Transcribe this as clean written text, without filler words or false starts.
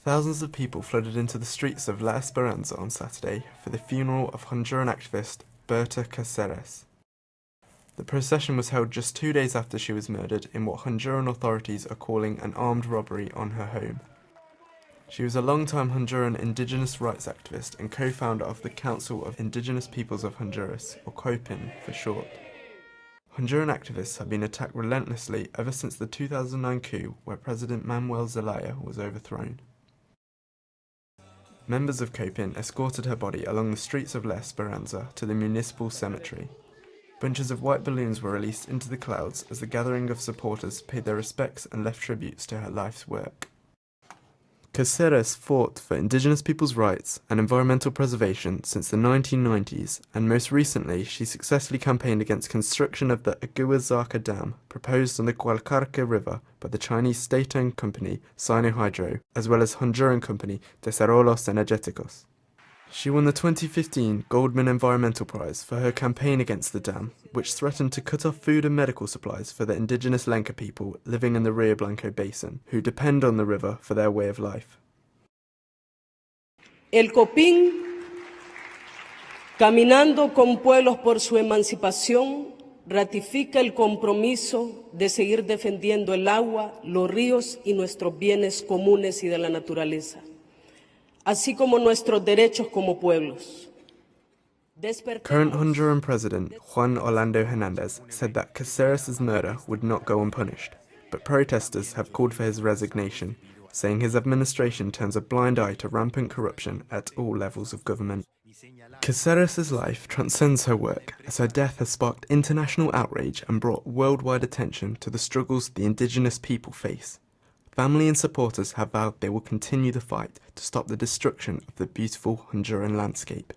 Thousands of people flooded into the streets of La Esperanza on Saturday for the funeral of Honduran activist Berta Caceres. The procession was held just 2 days after she was murdered in what Honduran authorities are calling an armed robbery on her home. She was a long-time Honduran Indigenous rights activist and co-founder of the Council of Indigenous Peoples of Honduras, or COPIN for short. Honduran activists have been attacked relentlessly ever since the 2009 coup where President Manuel Zelaya was overthrown. Members of COPIN escorted her body along the streets of La Esperanza to the municipal cemetery. Bunches of white balloons were released into the clouds as the gathering of supporters paid their respects and left tributes to her life's work. Caceres fought for Indigenous people's rights and environmental preservation since the 1990s, and most recently she successfully campaigned against construction of the Aguazaca Dam, proposed on the Gualcarque River by the Chinese state-owned company Sinohydro, as well as Honduran company Desarrollos Energéticos. She won the 2015 Goldman Environmental Prize for her campaign against the dam, which threatened to cut off food and medical supplies for the indigenous Lenca people living in the Rio Blanco Basin, who depend on the river for their way of life. El COPIN, caminando con pueblos por su emancipación, ratifica el compromiso de seguir defendiendo el agua, los ríos y nuestros bienes comunes y de la naturaleza, así como nuestros derechos como pueblos. Current Honduran President Juan Orlando Hernández said that Caceres' murder would not go unpunished, but protesters have called for his resignation, saying his administration turns a blind eye to rampant corruption at all levels of government. Caceres' life transcends her work, as her death has sparked international outrage and brought worldwide attention to the struggles the indigenous people face. Family and supporters have vowed they will continue the fight to stop the destruction of the beautiful Honduran landscape.